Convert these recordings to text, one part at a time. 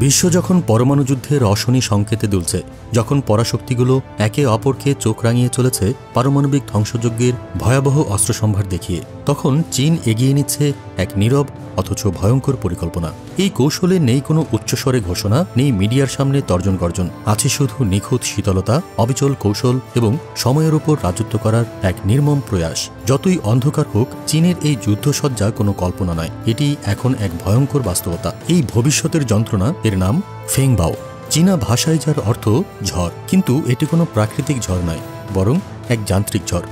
বিশ্ব যখন পরমাণু যুদ্ধের অশনি সংকেতে দুলছে, যখন পরাশক্তিগুলো একে অপরকে চোখ রাঙিয়ে চলেছে পারমাণবিক ধ্বংসযজ্ঞের ভয়াবহ অস্ত্রসম্ভার দেখিয়ে, তখন চীন এগিয়ে নিচ্ছে এক নীরব অথচ ভয়ঙ্কর পরিকল্পনা। এই কৌশলে নেই কোনো উচ্চস্বরে ঘোষণা, নেই মিডিয়ার সামনে তর্জন গর্জন, আছে শুধু নিখুঁত শীতলতা, অবিচল কৌশল এবং সময়ের উপর রাজত্ব করার এক নির্মম প্রয়াস। যতই অন্ধকার হোক, চীনের এই যুদ্ধসজ্জা কোনো কল্পনা নয়, এটি এখন এক ভয়ঙ্কর বাস্তবতা। এই ভবিষ্যতের যন্ত্রণা, এর নাম ফেংবাও। চীনা ভাষায় যার অর্থ ঝড়, কিন্তু এটি কোনো প্রাকৃতিক ঝড় নয়, বরং এক যান্ত্রিক ঝড়,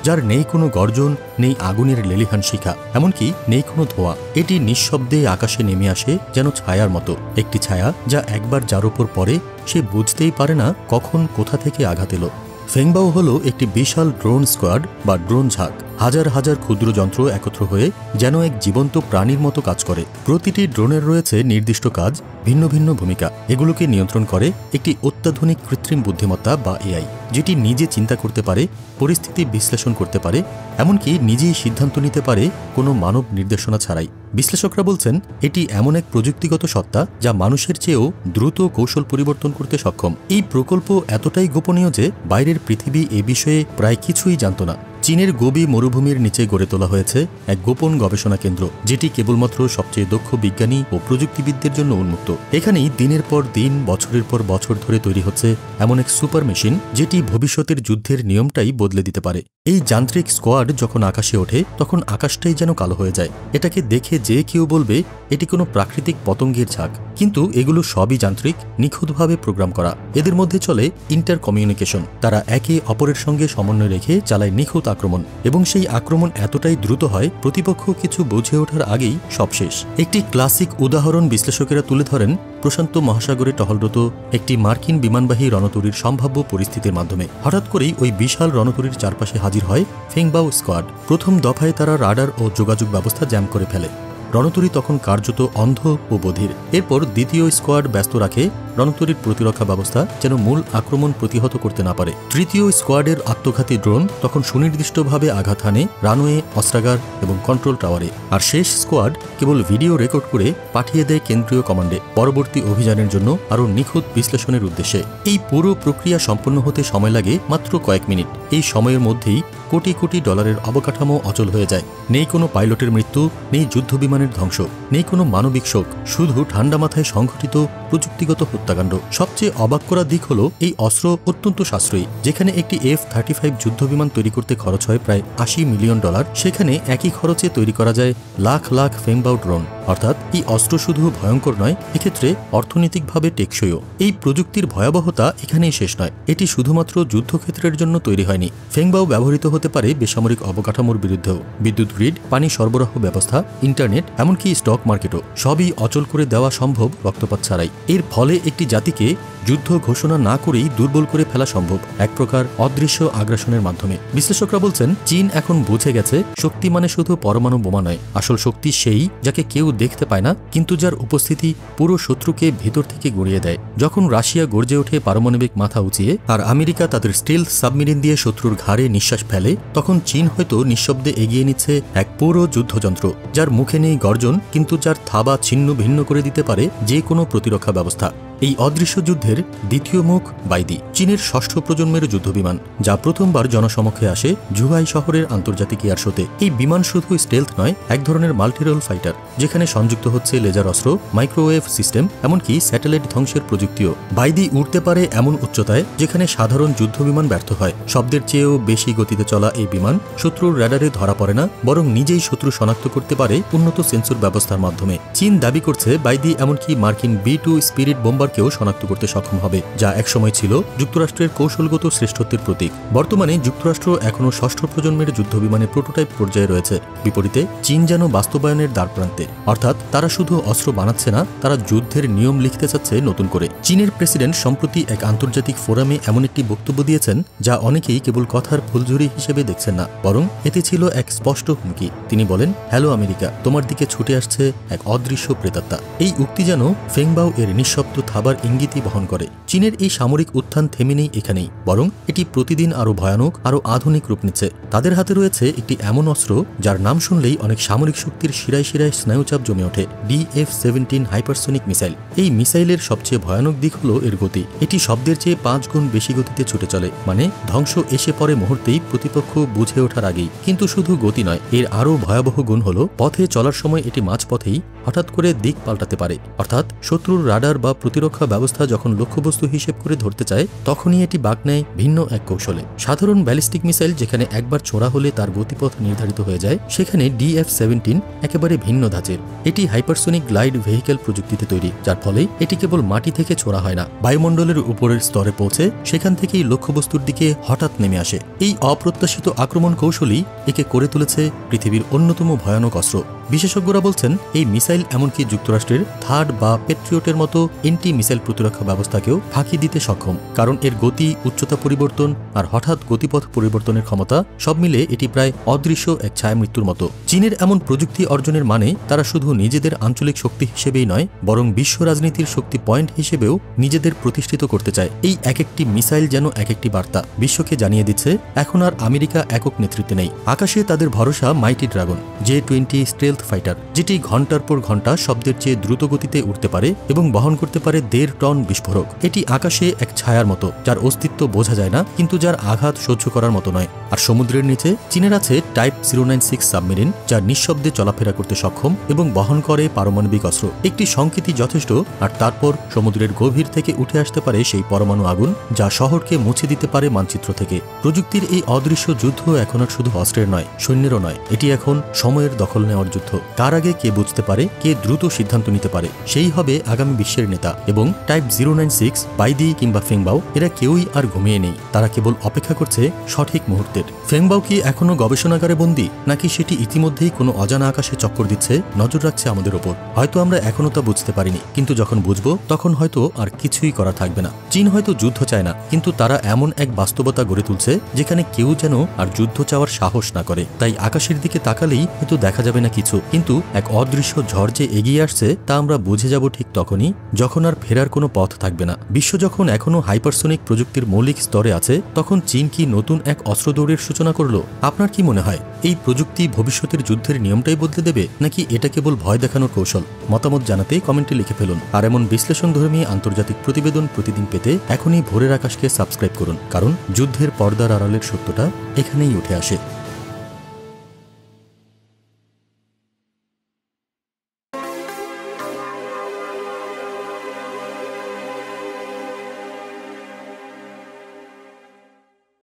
যার নেই কোনো গর্জন, নেই আগুনের লেলিহান শিখা, এমনকি নেই কোনো ধোঁয়া। এটি নিঃশব্দে আকাশে নেমে আসে যেন ছায়ার মতো, একটি ছায়া যা একবার যার উপর পড়ে সে বুঝতেই পারে না কখন কোথা থেকে আঘাত এলো। ফেংবাও হলো একটি বিশাল ড্রোন স্কোয়াড বা ড্রোন ঝাঁক। হাজার হাজার ক্ষুদ্র যন্ত্র একত্র হয়ে যেন এক জীবন্ত প্রাণীর মতো কাজ করে। প্রতিটি ড্রোনের রয়েছে নির্দিষ্ট কাজ, ভিন্ন ভিন্ন ভূমিকা। এগুলোকে নিয়ন্ত্রণ করে একটি অত্যাধুনিক কৃত্রিম বুদ্ধিমত্তা বা এআই, যেটি নিজে চিন্তা করতে পারে, পরিস্থিতি বিশ্লেষণ করতে পারে, এমনকি নিজেই সিদ্ধান্ত নিতে পারে কোনো মানব নির্দেশনা ছাড়াই। বিশ্লেষকরা বলছেন এটি এমন এক প্রযুক্তিগত সত্তা যা মানুষের চেয়েও দ্রুত কৌশল পরিবর্তন করতে সক্ষম। এই প্রকল্প এতটাই গোপনীয় যে বাইরের পৃথিবী এ বিষয়ে প্রায় কিছুই জানত না। চীনের গোবি মরুভূমির নিচে গড়ে তোলা হয়েছে এক গোপন গবেষণা কেন্দ্র, যেটি কেবলমাত্র সবচেয়ে দক্ষ বিজ্ঞানী ও প্রযুক্তিবিদদের জন্য উন্মুক্ত। এখানেই দিনের পর দিন, বছরের পর বছর ধরে তৈরি হচ্ছে এমন এক সুপার মেশিন, যেটি ভবিষ্যতের যুদ্ধের নিয়মটাই বদলে দিতে পারে। এই যান্ত্রিক স্কোয়াড যখন আকাশে ওঠে, তখন আকাশটাই যেন কালো হয়ে যায়। এটাকে দেখে যে কেউ বলবে এটি কোনো প্রাকৃতিক পতঙ্গের ঝাঁক, কিন্তু এগুলো সবই যান্ত্রিক, নিখুঁতভাবে প্রোগ্রাম করা। এদের মধ্যে চলে ইন্টার কমিউনিকেশন। তারা একে অপরের সঙ্গে সমন্বয় রেখে চালায় নিখুঁত আক্রমণ, এবং সেই আক্রমণ এতটাই দ্রুত হয় প্রতিপক্ষ কিছু বুঝে ওঠার আগেই সব শেষ। একটি ক্লাসিক উদাহরণ বিশ্লেষকেরা তুলে ধরেন প্রশান্ত মহাসাগরে টহলরত একটি মার্কিন বিমানবাহী রণতরীর সম্ভাব্য পরিস্থিতির মাধ্যমে। হঠাৎ করেই ওই বিশাল রণতরীর চারপাশে হাজির হয় ফেংবাও স্কোয়াড। প্রথম দফায় তারা রাডার ও যোগাযোগ ব্যবস্থা জ্যাম করে ফেলে। রণতরী তখন কার্যত অন্ধ ও বধির। এরপর দ্বিতীয় স্কোয়াড ব্যস্ত রাখে রণতরীর প্রতিরক্ষা ব্যবস্থা যেন মূল আক্রমণ প্রতিহত করতে না পারে। তৃতীয় স্কোয়াডের আত্মঘাতী ড্রোন তখন সুনির্দিষ্টভাবে আঘাত হানে রানওয়ে, অস্ত্রাগার এবং কন্ট্রোল টাওয়ারে। আর শেষ স্কোয়াড কেবল ভিডিও রেকর্ড করে পাঠিয়ে দেয় কেন্দ্রীয় কমান্ডে পরবর্তী অভিযানের জন্য আরও নিখুঁত বিশ্লেষণের উদ্দেশ্যে। এই পুরো প্রক্রিয়া সম্পন্ন হতে সময় লাগে মাত্র কয়েক মিনিট। এই সময়ের মধ্যেই কোটি কোটি ডলারের অবকাঠামো অচল হয়ে যায়। নেই কোনো পাইলটের মৃত্যু, নেই যুদ্ধবিমানের ধ্বংস, নেই কোনো মানবিক শোক, শুধু ঠান্ডা মাথায় সংঘটিত প্রযুক্তিগত হত্যাকাণ্ড। সবচেয়ে অবাক করা দিক হলো এই অস্ত্র অত্যন্ত সাশ্রয়ী। যেখানে একটি F-35 যুদ্ধবিমান তৈরি করতে খরচ হয় প্রায় $80 মিলিয়ন, সেখানে একই খরচে তৈরি করা যায় লাখ লাখ ফেংবাও ড্রোন। অর্থাৎ এই অস্ত্র শুধু ভয়ঙ্কর নয়, এক্ষেত্রে অর্থনৈতিকভাবে টেকসইও। এই প্রযুক্তির ভয়াবহতা এখানেই শেষ নয়। এটি শুধুমাত্র যুদ্ধক্ষেত্রের জন্য তৈরি হয়নি। ফেংবাও ব্যবহৃত হতে পারে বেসামরিক অবকাঠামোর বিরুদ্ধেও। বিদ্যুৎ গ্রিড, পানি সরবরাহ ব্যবস্থা, ইন্টারনেট, এমনকি স্টক মার্কেটও সবই অচল করে দেওয়া সম্ভব রক্তপাত ছাড়াই। এর ফলে একটি জাতিকে যুদ্ধ ঘোষণা না করেই দুর্বল করে ফেলা সম্ভব, এক প্রকার অদৃশ্য আগ্রাসনের মাধ্যমে। বিশ্লেষকরা বলছেন চীন এখন বুঝে গেছে শক্তি মানে শুধু পরমাণু বোমা নয়। আসল শক্তি সেই যাকে কেউ দেখতে পায় না, কিন্তু যার উপস্থিতি পুরো শত্রুকে ভেতর থেকে গড়িয়ে দেয়। যখন রাশিয়া গর্জে ওঠে পারমাণবিক মাথা উঁচিয়ে, আর আমেরিকা তাদের স্টিলথ সাবমেরিন দিয়ে শত্রুর ঘাড়ে নিঃশ্বাস ফেলে, তখন চীন হয়তো নিঃশব্দে এগিয়ে নিচ্ছে এক পুরো যুদ্ধযন্ত্র, যার মুখে নেই গর্জন, কিন্তু যার থাবা ছিন্ন ভিন্ন করে দিতে পারে যে কোনো প্রতিরক্ষা ব্যবস্থা। এই অদৃশ্য যুদ্ধের দ্বিতীয় মুখ বাইদি, চীনের ষষ্ঠ প্রজন্মের যুদ্ধবিমান, যা প্রথমবার জনসমক্ষে আসে জুহাই শহরের আন্তর্জাতিক এয়ার শোতে। এই বিমান শুধু স্টেলথ নয়, এক ধরনের মাল্টিরোল ফাইটার, যেখানে সংযুক্ত হচ্ছে লেজার অস্ত্র, মাইক্রোওয়েভ সিস্টেম, এমনকি স্যাটেলাইট ধ্বংসের প্রযুক্তিও। বাইদি উড়তে পারে এমন উচ্চতায় যেখানে সাধারণ যুদ্ধবিমান ব্যর্থ হয়। শব্দের চেয়েও বেশি গতিতে চলা এই বিমান শত্রুর রাডারে ধরা পড়ে না, বরং নিজেই শত্রু শনাক্ত করতে পারে উন্নত সেন্সর ব্যবস্থার মাধ্যমে। চীন দাবি করছে বাইদি এমনকি মার্কিন B-2 স্পিরিট বোম্বারকেও শনাক্ত করতে সক্ষম হবে, যা একসময় ছিল যুক্তরাষ্ট্রের কৌশলগত শ্রেষ্ঠত্বের প্রতীক। বর্তমানে যুক্তরাষ্ট্র এখনও ষষ্ঠ প্রজন্মের যুদ্ধবিমানের প্রোটোটাইপ পর্যায়ে রয়েছে। বিপরীতে চীন যেন বাস্তবায়নের দ্বারপ্রান্তে। অর্থাৎ তারা শুধু অস্ত্র বানাচ্ছে না, তারা যুদ্ধের নিয়ম লিখতে চাচ্ছে নতুন করে। চীনের প্রেসিডেন্ট সম্প্রতি এক আন্তর্জাতিক ফোরামে এমন একটি বক্তব্য দিয়েছেন যা অনেকেই কেবল কথার ফুলঝুরি হিসেবে দেখছেন না, বরং এতে ছিল এক স্পষ্ট হুমকি। তিনি বলেন, হ্যালো আমেরিকা, তোমার দিকে ছুটে আসছে এক অদৃশ্য প্রেতাত্মা। এই উক্তি যেন ফেংবাও এর নিঃশব্দ থাবার ইঙ্গিতই বহন করে। চীনের এই সামরিক উত্থান থেমে নেই এখানেই, বরং এটি প্রতিদিন আরও ভয়ানক, আরও আধুনিক রূপ নিচ্ছে। তাদের হাতে রয়েছে একটি এমন অস্ত্র যার নাম শুনলেই অনেক সামরিক শক্তির শিরায় শিরায় স্নায়ুচাপ জমে ওঠে, DF-17 হাইপারসোনিক মিসাইল। এই মিসাইলের সবচেয়ে ভয়ানক দিক হলো এর গতি। এটি শব্দের চেয়ে 5 গুণ বেশি গতিতে ছুটে চলে, মানে ধ্বংস এসে পড়ে মুহূর্তেই, প্রতিপক্ষ বুঝে ওঠার আগেই। কিন্তু শুধু গতি নয়, এর আরও ভয়াবহ গুণ হলো পথে চলার সময় এটি মাঝপথেই হঠাৎ করে দিক পাল্টাতে পারে। অর্থাৎ শত্রুর রাডার বা প্রতিরক্ষা ব্যবস্থা যখন লক্ষ্যবস্তু হিসেব করে ধরতে চায়, তখনই এটি বাঁক নেয় ভিন্ন এক কৌশলে। সাধারণ ব্যালিস্টিক মিসাইল যেখানে একবার ছোড়া হলে তার গতিপথ নির্ধারিত হয়ে যায়, সেখানে DF-17 একেবারে ভিন্ন ধাঁচের। এটি হাইপারসোনিক গ্লাইড ভেহিকেল প্রযুক্তিতে তৈরি, যার ফলে এটি কেবল মাটি থেকে ছোড়া হয় না, বায়ুমণ্ডলের উপরের স্তরে পৌঁছে সেখান থেকেই লক্ষ্যবস্তুর দিকে হঠাৎ নেমে আসে। এই অপ্রত্যাশিত আক্রমণ কৌশলই একে করে তুলেছে পৃথিবীর অন্যতম ভয়ানক অস্ত্র। বিশেষজ্ঞরা বলছেন এই মিসাইল এমনকি যুক্তরাষ্ট্রের থার্ড বা পেট্রিয়টের মতো এন্টি মিসাইল প্রতিরক্ষা ব্যবস্থাকেও ফাঁকি দিতে সক্ষম, কারণ এর গতি, উচ্চতা পরিবর্তন আর হঠাৎ গতিপথ পরিবর্তনের ক্ষমতা সব মিলে এটি প্রায় অদৃশ্য এক ছায়ামৃত্যুর মতো। চীনের এমন প্রযুক্তি অর্জনের মানে তারা শুধু নিজেদের আঞ্চলিক শক্তি হিসেবেই নয়, বরং বিশ্ব রাজনীতির শক্তি পয়েন্ট হিসেবেও নিজেদের প্রতিষ্ঠিত করতে চায়। এই এক একটি মিসাইল যেন এক একটি বার্তা, বিশ্বকে জানিয়ে দিচ্ছে এখন আর আমেরিকা একক নেতৃত্বে নেই। আকাশে তাদের ভরসা মাইটি ড্রাগন J-20 স্টেলথ ফাইটার, যেটি ঘন্টার পর ঘন্টা শব্দের চেয়ে দ্রুত গতিতে উঠতে পারে এবং বহন করতে পারে 1.5 টন বিস্ফোরক। এটি আকাশে এক ছায়ার মতো, যার অস্তিত্ব বোঝা যায় না, কিন্তু যার আঘাত সহ্য করার মতো নয়। আর সমুদ্রের নিচে চীনের আছে টাইপ 096 সাবমেরিন, যা নিঃশব্দে চলাফেরা করতে সক্ষম এবং বহন করে পারমাণবিক অস্ত্র। একটি সংকেতই যথেষ্ট, আর তারপর সমুদ্রের গভীর থেকে উঠে আসতে পারে সেই পরমাণু আগুন, যা শহরকে মুছে দিতে পারে মানচিত্র থেকে। প্রযুক্তির এই অদৃশ্য যুদ্ধ এখন আর শুধু অস্ত্রের নয়, সৈন্যেরও নয়, এটি এখন সময়ের দখল নেওয়ার যুদ্ধ। কার আগে কে বুঝতে পারে, কে দ্রুত সিদ্ধান্ত নিতে পারে, সেই হবে আগামী বিশ্বের নেতা। এবং টাইপ 096, বাইদি কিংবা ফেংবাও এরা কেউই আর ঘুমিয়ে নেই, তারা কেবল অপেক্ষা করছে সঠিক মুহূর্তের। ফেংবাও কি এখনো গবেষণাগারে বন্দী, নাকি সেটি ইতিমধ্যেই কোনো অজানা আকাশে চক্কর দিচ্ছে, নজর রাখছে আমাদের ওপর? হয়তো আমরা এখনো তা বুঝতে পারিনি, কিন্তু যখন বুঝবো তখন হয়তো আর কিছুই করা থাকবে না। চীন হয়তো যুদ্ধ চায় না, কিন্তু তারা এমন এক বাস্তবতা গড়ে তুলছে যেখানে কেউ যেন আর যুদ্ধ চাওয়ার সাহস না করে। তাই আকাশের দিকে তাকালেই হয়তো দেখা যাবে না কিছু, কিন্তু এক অদৃশ্য ঝড় যে এগিয়ে আসছে তা আমরা বুঝে যাব ঠিক তখনই, যখন আর ফেরার কোনো পথ থাকবে না। বিশ্ব যখন এখনো হাইপারসোনিক প্রযুক্তির মৌলিক স্তরে আছে, তখন চীন কি নতুন এক অস্ত্র দৌড়ের সূচনা করলো? আপনার কি মনে হয়, এই প্রযুক্তি ভবিষ্যতের যুদ্ধের নিয়মটাই বদলে দেবে, নাকি এটা কেবল ভয় দেখানোর কৌশল? মতামত জানাতে কমেন্টে লিখে ফেলুন। আর এমন বিশ্লেষণধর্মী আন্তর্জাতিক প্রতিবেদন প্রতিদিন পেতে এখনই ভোরের আকাশকে সাবস্ক্রাইব করুন, কারণ যুদ্ধের পর্দার আড়ালের সত্যটা এখানেই উঠে আসে।